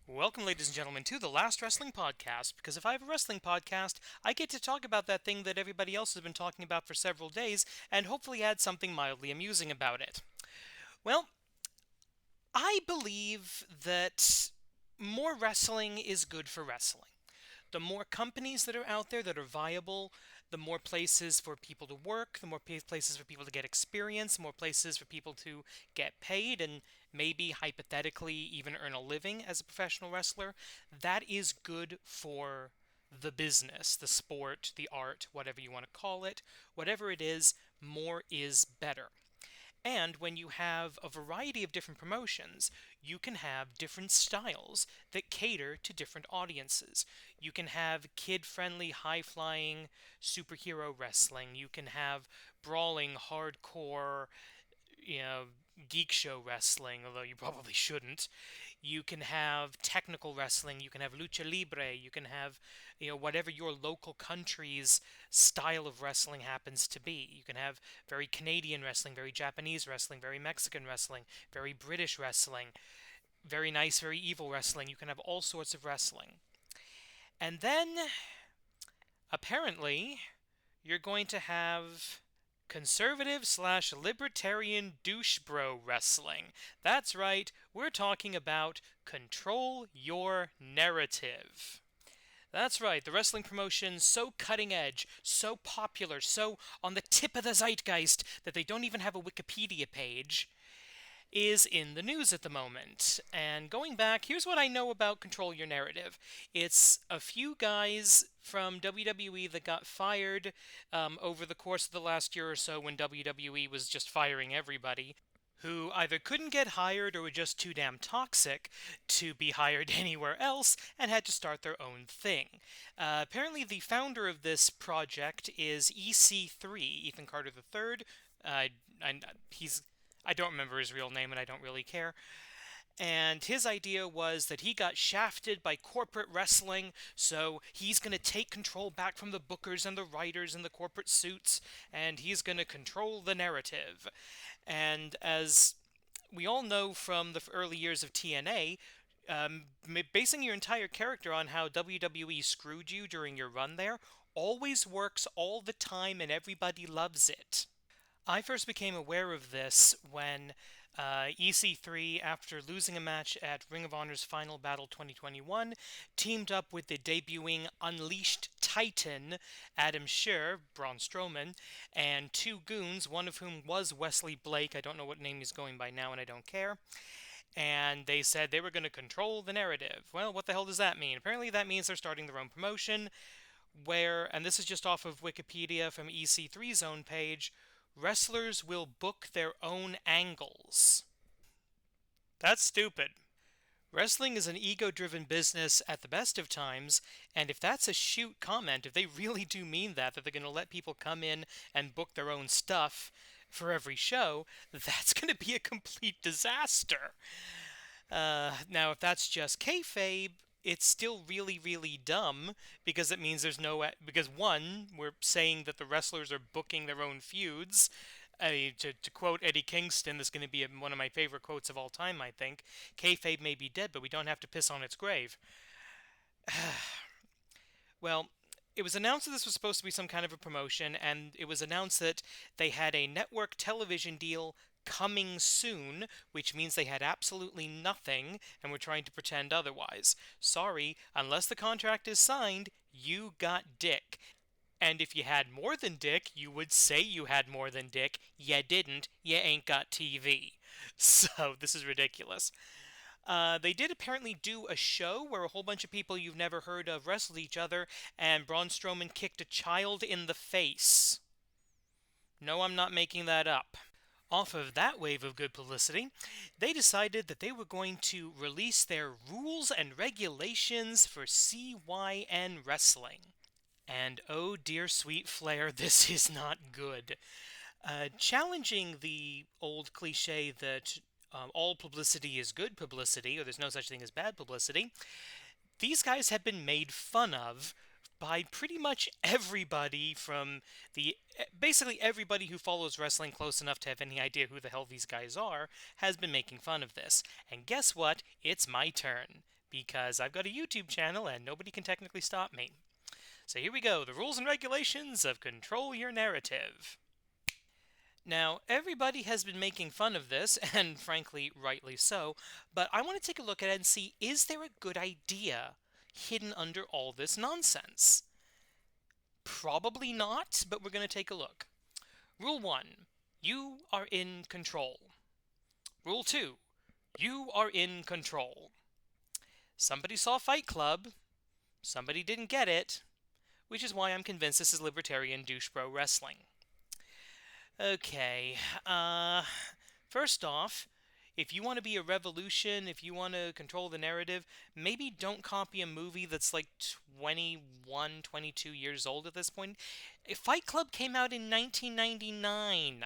Welcome, ladies and gentlemen, to the Last Wrestling Podcast, because if I have a wrestling podcast, I get to talk about that thing that everybody else has been talking about for several days, and hopefully add something mildly amusing about it. Well, I believe that more wrestling is good for wrestling. The more companies that are out there that are viable, the more places for people to work, the more places for people to get experience, more places for people to get paid and maybe hypothetically even earn a living as a professional wrestler. That is good for the business, the sport, the art, whatever you want to call it. Whatever it is, more is better. And when you have a variety of different promotions, you can have different styles that cater to different audiences. You can have kid friendly, high flying superhero wrestling. You can have brawling, hardcore, you know, geek show wrestling, although you probably shouldn't. You can have technical wrestling, you can have lucha libre, you can have, whatever your local country's style of wrestling happens to be. You can have very Canadian wrestling, very Japanese wrestling, very Mexican wrestling, very British wrestling, very nice, very evil wrestling. You can have all sorts of wrestling. And then, apparently, you're going to have conservative slash libertarian douche bro wrestling. That's right, we're talking about control your narrative. That's right, the wrestling promotion so cutting edge, so popular, so on the tip of the zeitgeist that they don't even have a Wikipedia page, is in the news at the moment. And going back, here's what I know about Control Your Narrative. It's a few guys from WWE that got fired over the course of the last year or so when WWE was just firing everybody, who either couldn't get hired or were just too damn toxic to be hired anywhere else and had to start their own thing. Apparently, the founder of this project is EC3, Ethan Carter III. He's I don't remember his real name and I don't really care. And his idea was that he got shafted by corporate wrestling, so he's going to take control back from the bookers and the writers and the corporate suits, and he's going to control the narrative. And as we all know from the early years of TNA, basing your entire character on how WWE screwed you during your run there always works all the time and everybody loves it. I first became aware of this when EC3, after losing a match at Ring of Honor's Final Battle 2021, teamed up with the debuting Unleashed Titan, Adam Scherr, Braun Strowman, and two goons, one of whom was Wesley Blake. I don't know what name he's going by now, and I don't care. And they said they were going to control the narrative. Well, what the hell does that mean? Apparently, that means they're starting their own promotion, where, and this is just off of Wikipedia from EC3's own page, wrestlers will book their own angles. That's stupid. Wrestling is an ego driven business at the best of times, and if that's a shoot comment, if they really do mean that they're going to let people come in and book their own stuff for every show, that's going to be a complete disaster. Now, if that's just kayfabe, it's still really, really dumb because it means there's no. Because one, we're saying that the wrestlers are booking their own feuds. To quote Eddie Kingston, this is going to be one of my favorite quotes of all time, I think. Kayfabe may be dead, but we don't have to piss on its grave. Well, it was announced that this was supposed to be some kind of a promotion, and it was announced that they had a network television deal coming soon, which means they had absolutely nothing and were trying to pretend otherwise. Sorry, unless the contract is signed, you got dick. And if you had more than dick, you would say you had more than dick. You didn't. You ain't got TV. So, this is ridiculous. They did apparently do a show where a whole bunch of people you've never heard of wrestled each other, and Braun Strowman kicked a child in the face. No, I'm not making that up. Off of that wave of good publicity, they decided that they were going to release their rules and regulations for CYN wrestling. And oh dear sweet Flair, this is not good. Challenging the old cliche that all publicity is good publicity, or there's no such thing as bad publicity, these guys have been made fun of by pretty much everybody from the basically everybody who follows wrestling close enough to have any idea who the hell these guys are has been making fun of this. And guess what? It's my turn. because I've got a YouTube channel and nobody can technically stop me. So here we go, the rules and regulations of Control Your Narrative. Now, everybody has been making fun of this, and frankly, rightly so, but I want to take a look at it and see, is there a good idea hidden under all this nonsense? Probably not, but we're going to take a look. Rule 1, you are in control. Rule 2, you are in control. Somebody saw Fight Club, somebody didn't get it, which is why I'm convinced this is Libertarian douche bro wrestling. Okay, first off, if you want to be a revolution, if you want to control the narrative, maybe don't copy a movie that's like 21, 22 years old at this point. Fight Club came out in 1999,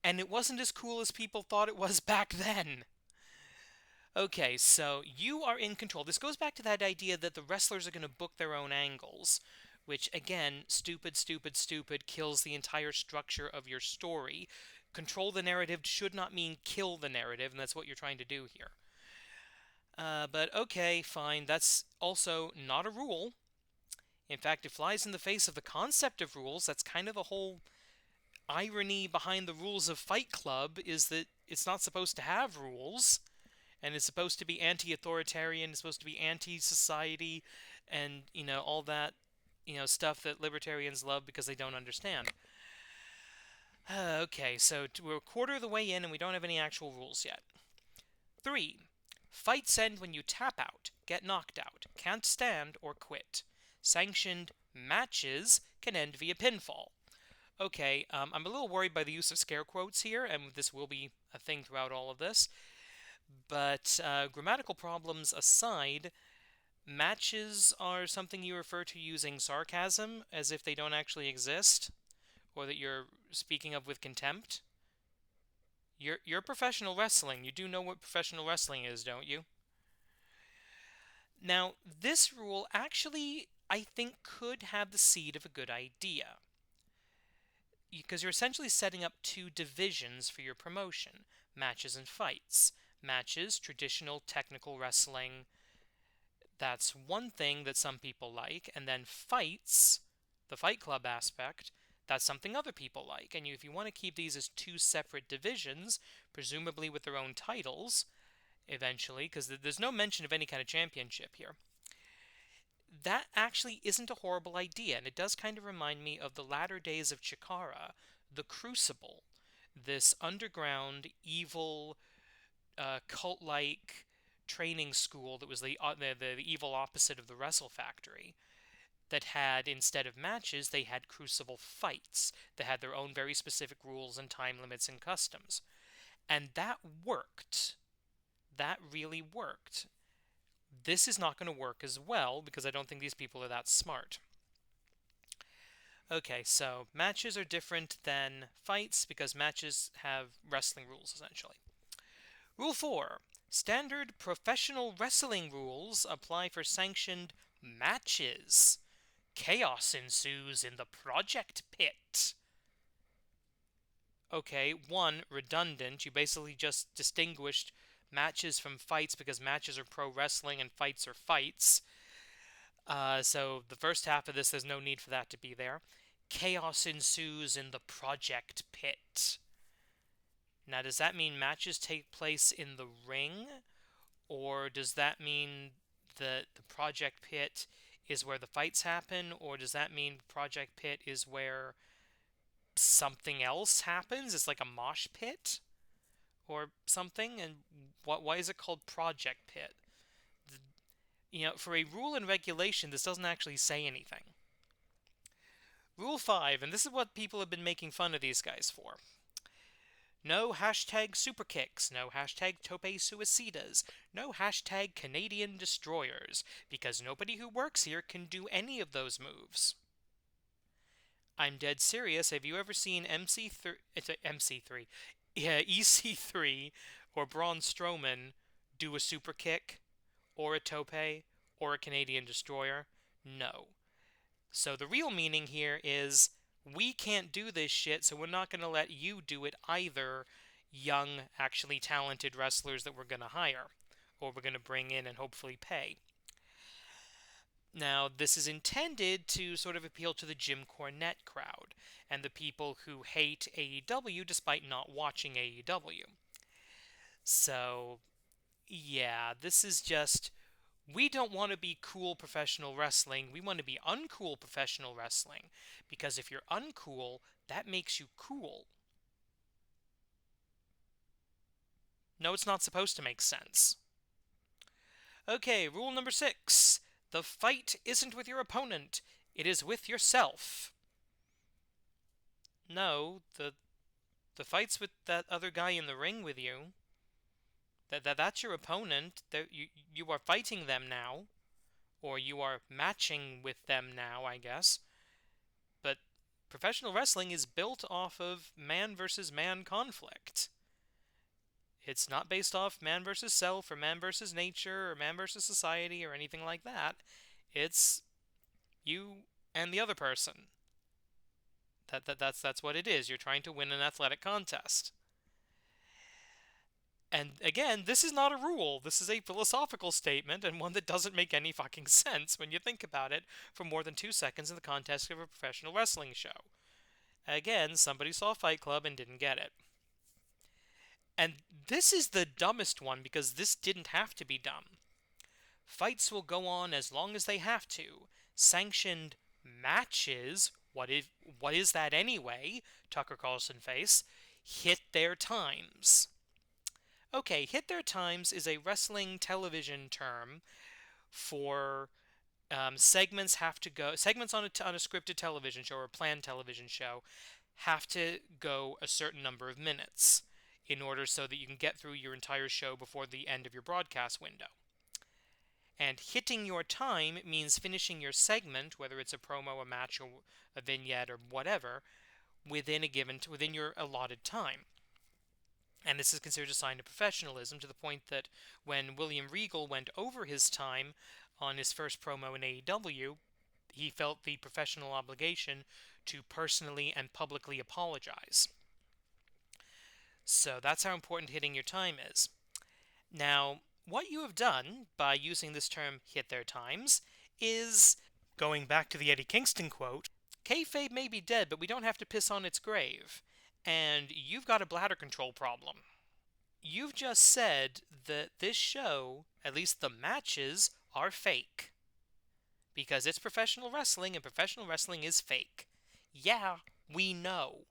and it wasn't as cool as people thought it was back then. Okay, so you are in control. This goes back to that idea that the wrestlers are going to book their own angles, which, again, stupid, kills the entire structure of your story. Control the narrative should not mean kill the narrative, and that's what you're trying to do here. But okay, fine, that's also not a rule. In fact, it flies in the face of the concept of rules. That's kind of the whole irony behind the rules of Fight Club, is that it's not supposed to have rules. And it's supposed to be anti-authoritarian, it's supposed to be anti-society, and, all that, stuff that libertarians love because they don't understand. Okay, so we're a quarter of the way in and we don't have any actual rules yet. 3. Fights end when you tap out, get knocked out, can't stand, or quit. Sanctioned matches can end via pinfall. Okay, I'm a little worried by the use of scare quotes here, and this will be a thing throughout all of this. But grammatical problems aside, matches are something you refer to using sarcasm, as if they don't actually exist, or that you're speaking of with contempt. You're professional wrestling. You do know what professional wrestling is, don't you? Now, this rule actually, I think, could have the seed of a good idea, because you're essentially setting up two divisions for your promotion, matches and fights. Matches, traditional technical wrestling, that's one thing that some people like, and then fights, the Fight Club aspect, that's something other people like. And if you want to keep these as two separate divisions, presumably with their own titles, eventually, because there's no mention of any kind of championship here, that actually isn't a horrible idea, and it does kind of remind me of the latter days of Chikara, the Crucible, this underground, evil, cult-like training school that was the evil opposite of the Wrestle Factory, that had, instead of matches, they had crucible fights that had their own very specific rules and time limits and customs. And that worked. That really worked. This is not going to work as well because I don't think these people are that smart. Okay, so matches are different than fights because matches have wrestling rules, essentially. Rule 4. Standard professional wrestling rules apply for sanctioned matches. Chaos ensues in the project pit. Okay, 1. Redundant. You basically just distinguished matches from fights because matches are pro wrestling and fights are fights. So the first half of this, there's no need for that to be there. Chaos ensues in the project pit. Now, does that mean matches take place in the ring? Or does that mean that the project pit is where the fights happen? Or does that mean the project pit is where something else happens? It's like a mosh pit or something? And why is it called project pit? For a rule and regulation, this doesn't actually say anything. Rule 5, and this is what people have been making fun of these guys for. No hashtag superkicks, no hashtag tope suicidas, no hashtag Canadian destroyers, because nobody who works here can do any of those moves. I'm dead serious. Have you ever seen EC3 or Braun Strowman do a superkick or a tope or a Canadian destroyer? No. So the real meaning here is, we can't do this shit, so we're not going to let you do it either, young, actually talented wrestlers that we're going to hire. or we're going to bring in and hopefully pay. Now, this is intended to sort of appeal to the Jim Cornette crowd and the people who hate AEW despite not watching AEW. So, yeah, this is just, we don't want to be cool professional wrestling. We want to be uncool professional wrestling. Because if you're uncool, that makes you cool. No, it's not supposed to make sense. Okay, rule number 6. The fight isn't with your opponent. It is with yourself. No, the fight's with that other guy in the ring with you. That's your opponent. You are fighting them now. Or you are matching with them now, I guess. But professional wrestling is built off of man versus man conflict. It's not based off man versus self, or man versus nature, or man versus society, or anything like that. It's you and the other person. That's what it is. You're trying to win an athletic contest. And again, this is not a rule. This is a philosophical statement, and one that doesn't make any fucking sense when you think about it for more than 2 seconds in the context of a professional wrestling show. Again, somebody saw Fight Club and didn't get it. And this is the dumbest one because this didn't have to be dumb. Fights will go on as long as they have to. Sanctioned matches, what is that anyway? Tucker Carlson face. Hit their times. Okay, hit their times is a wrestling television term for segments on a scripted television show or a planned television show have to go a certain number of minutes in order so that you can get through your entire show before the end of your broadcast window. And hitting your time means finishing your segment, whether it's a promo, a match, or a vignette, or whatever, within your allotted time. And this is considered a sign of professionalism to the point that when William Regal went over his time on his first promo in AEW, he felt the professional obligation to personally and publicly apologize. So that's how important hitting your time is. Now, what you have done by using this term hit their times is, going back to the Eddie Kingston quote, kayfabe may be dead, but we don't have to piss on its grave. And you've got a bladder control problem. You've just said that this show, at least the matches, are fake. Because it's professional wrestling, and professional wrestling is fake. Yeah, we know.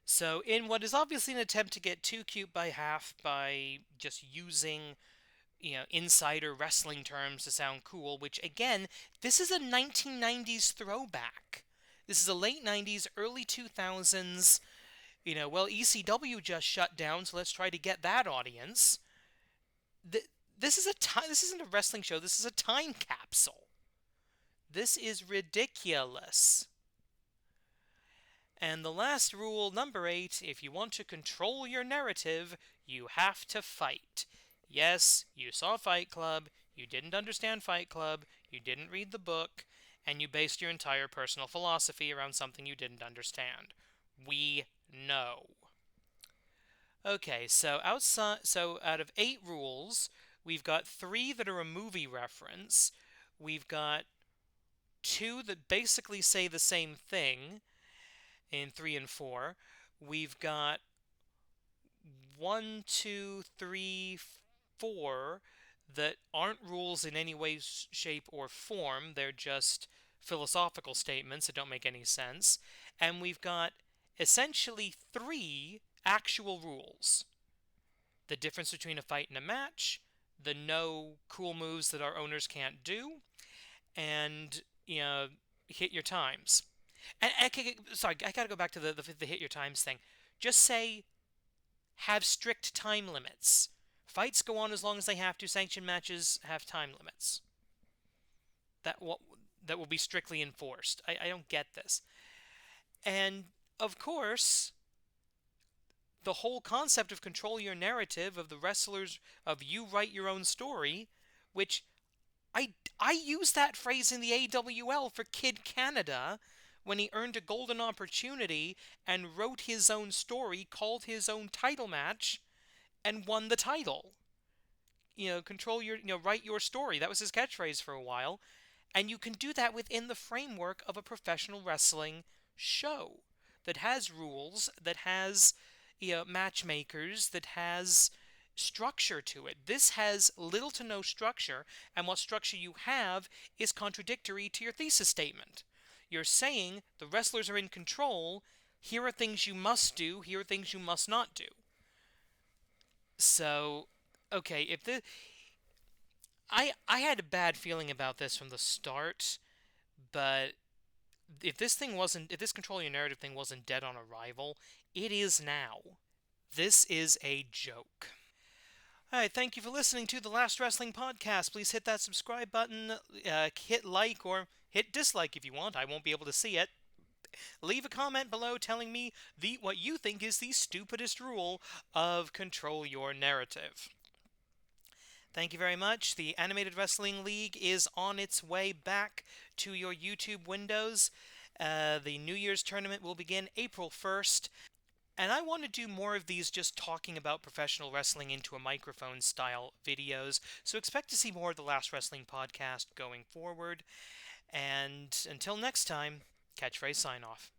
So in what is obviously an attempt to get too cute by half by just using, insider wrestling terms to sound cool, which again, this is a 1990s throwback. This is a late 90s, early 2000s, ECW just shut down, so let's try to get that audience. This isn't a wrestling show, this is a time capsule. This is ridiculous. And the last rule, number 8, if you want to control your narrative, you have to fight. Yes, you saw Fight Club, you didn't understand Fight Club, you didn't read the book, and you based your entire personal philosophy around something you didn't understand. We know. Okay, so out of 8 rules, we've got 3 that are a movie reference. We've got 2 that basically say the same thing in 3 and 4. We've got 1, 2, 3, 4 that aren't rules in any way, shape, or form. They're just philosophical statements that don't make any sense. And we've got essentially 3 actual rules. The difference between a fight and a match, the no cool moves that our owners can't do, and hit your times. And I gotta go back to the hit your times thing. Just say, have strict time limits. Fights go on as long as they have to. Sanctioned matches have time limits. That will be strictly enforced. I don't get this. And, of course, the whole concept of control your narrative, of the wrestlers, of you write your own story, which I used that phrase in the AWL for Kid Canada when he earned a golden opportunity and wrote his own story, called his own title match, and won the title. control your, write your story. That was his catchphrase for a while. And you can do that within the framework of a professional wrestling show that has rules, that has matchmakers, that has structure to it. This has little to no structure, and what structure you have is contradictory to your thesis statement. You're saying the wrestlers are in control, here are things you must do, here are things you must not do. So, okay, I had a bad feeling about this from the start, but if this control your narrative thing wasn't dead on arrival, it is now. This is a joke. Alright, thank you for listening to the Last Wrestling Podcast. Please hit that subscribe button, hit like or hit dislike if you want. I won't be able to see it. Leave a comment below telling me what you think is the stupidest rule of control your narrative. Thank you very much. The Animated Wrestling League is on its way back to your YouTube windows. The New Year's tournament will begin April 1st. And I want to do more of these just talking about professional wrestling into a microphone style videos. So expect to see more of the Last Wrestling Podcast going forward. And until next time, catchphrase sign off.